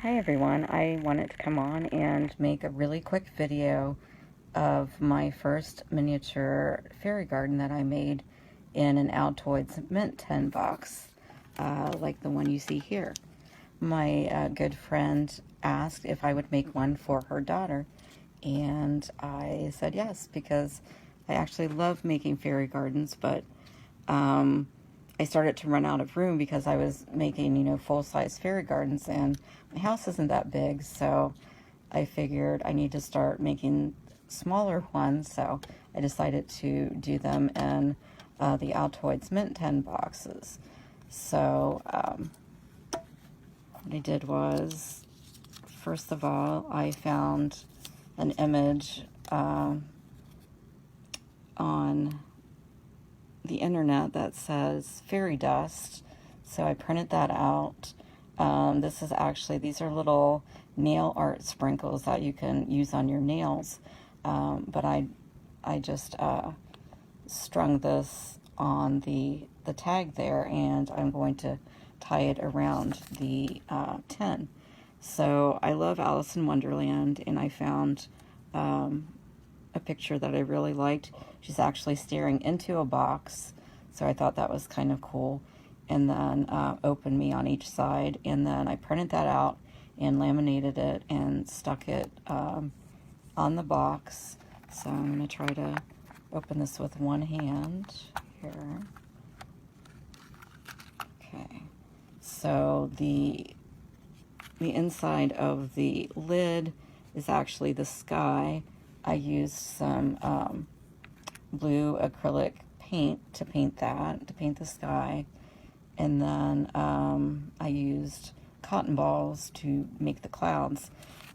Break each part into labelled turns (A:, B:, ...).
A: Hi everyone, I wanted to come on and make a really quick video of my first miniature fairy garden that I made in an Altoids mint tin box, like the one you see here. My good friend asked if I would make one for her daughter, and I said yes because I actually love making fairy gardens, but I started to run out of room because I was making, full-size fairy gardens, and my house isn't that big, so I figured I need to start making smaller ones, so I decided to do them in the Altoids Mint 10 boxes. So what I did was, first of all, I found an image on the internet that says fairy dust, so I printed that out. These are little nail art sprinkles that you can use on your nails, but I just strung this on the tag there, and I'm going to tie it around the tin. So I love Alice in Wonderland, and I found a picture that I really liked. She's actually staring into a box, so I thought that was kind of cool. And then Open Me on each side, and then I printed that out and laminated it and stuck it on the box. So I'm going to try to open this with one hand here. Okay, so the inside of the lid is actually the sky. I used some blue acrylic paint to paint the sky. And then I used cotton balls to make the clouds.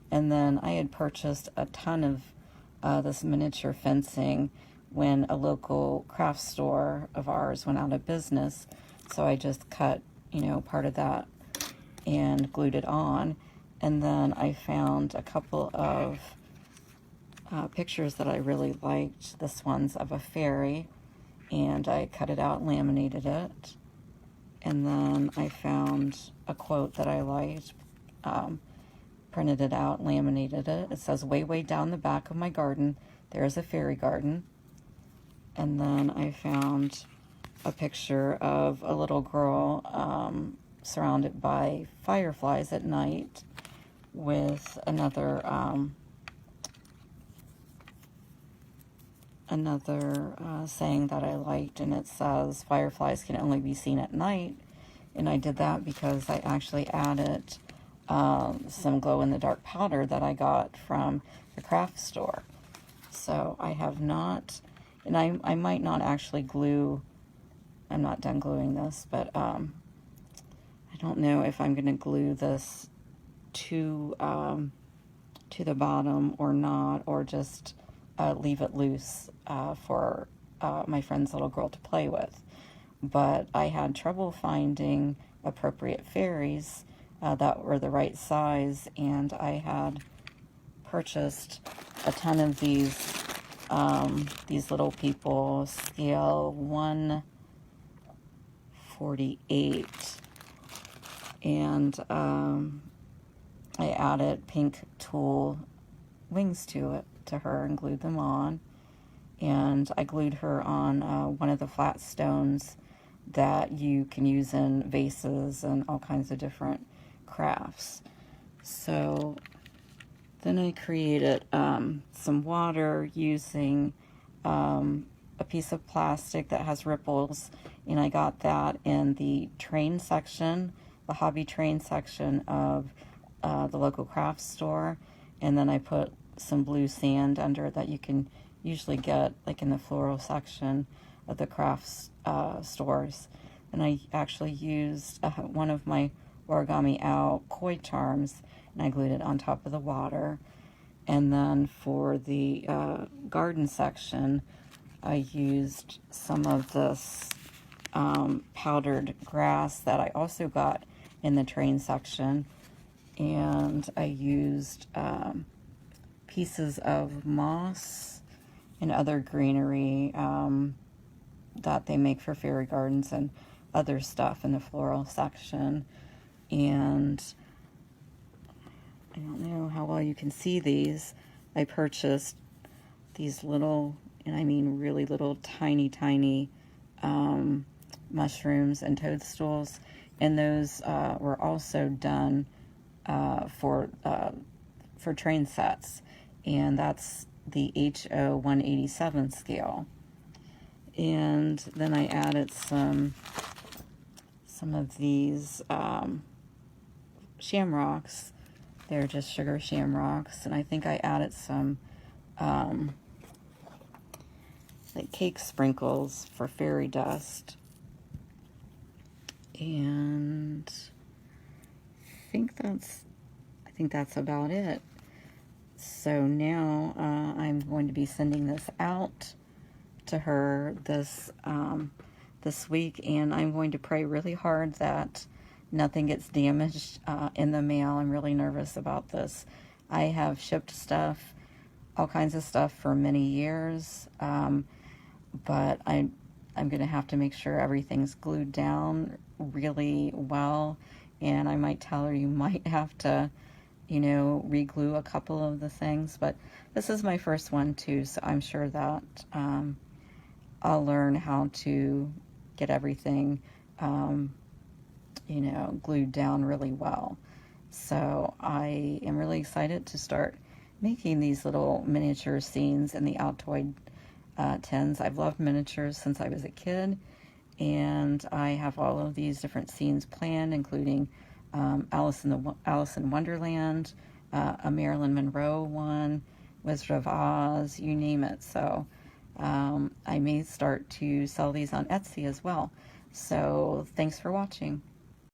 A: And then I had purchased a ton of this miniature fencing when a local craft store of ours went out of business. So I just cut, part of that and glued it on. And then I found a couple of pictures that I really liked. This one's of a fairy, and I cut it out and laminated it. And then I found a quote that I liked, printed it out, laminated it. It says, "Way, way down the back of my garden, there is a fairy garden." And then I found a picture of a little girl surrounded by fireflies at night with another saying that I liked, and it says, "Fireflies can only be seen at night." And I did that because I actually added some glow-in-the-dark powder that I got from the craft store. So I have not, and I might not actually glue, I'm not done gluing this, but I don't know if I'm going to glue this to the bottom or not, or just leave it loose for my friend's little girl to play with. But I had trouble finding appropriate fairies that were the right size, and I had purchased a ton of these little people, scale 1/48, and I added pink tulle wings to her and glued them on. And I glued her on one of the flat stones that you can use in vases and all kinds of different crafts. So then I created some water using a piece of plastic that has ripples, and I got that in the train section, the hobby train section of the local craft store. And then I put some blue sand under it that you can usually get like in the floral section of the crafts stores. And I actually used one of my Origami Owl koi charms, and I glued it on top of the water. And then for the garden section, I used some of this powdered grass that I also got in the train section, and I used pieces of moss and other greenery that they make for fairy gardens and other stuff in the floral section. And don't know how well you can see these. I purchased these little, and I mean really little, tiny, tiny mushrooms and toadstools, and those were also done for train sets, and that's the HO 187 scale. And then I added some of these shamrocks. They're just sugar shamrocks, and I think I added some like cake sprinkles for fairy dust. And I think that's about it. So now I'm going to be sending this out to her this week, and I'm going to pray really hard that nothing gets damaged in the mail. I'm really nervous about this. I have shipped stuff, all kinds of stuff for many years, but I'm going to have to make sure everything's glued down really well, and I might tell her you might have to, re-glue a couple of the things, but this is my first one too, so I'm sure that I'll learn how to get everything, glued down really well. So I am really excited to start making these little miniature scenes in the Altoid tins. I've loved miniatures since I was a kid, and I have all of these different scenes planned, including Alice in Wonderland, a Marilyn Monroe one, Wizard of Oz, you name it. So I may start to sell these on Etsy as well. So thanks for watching.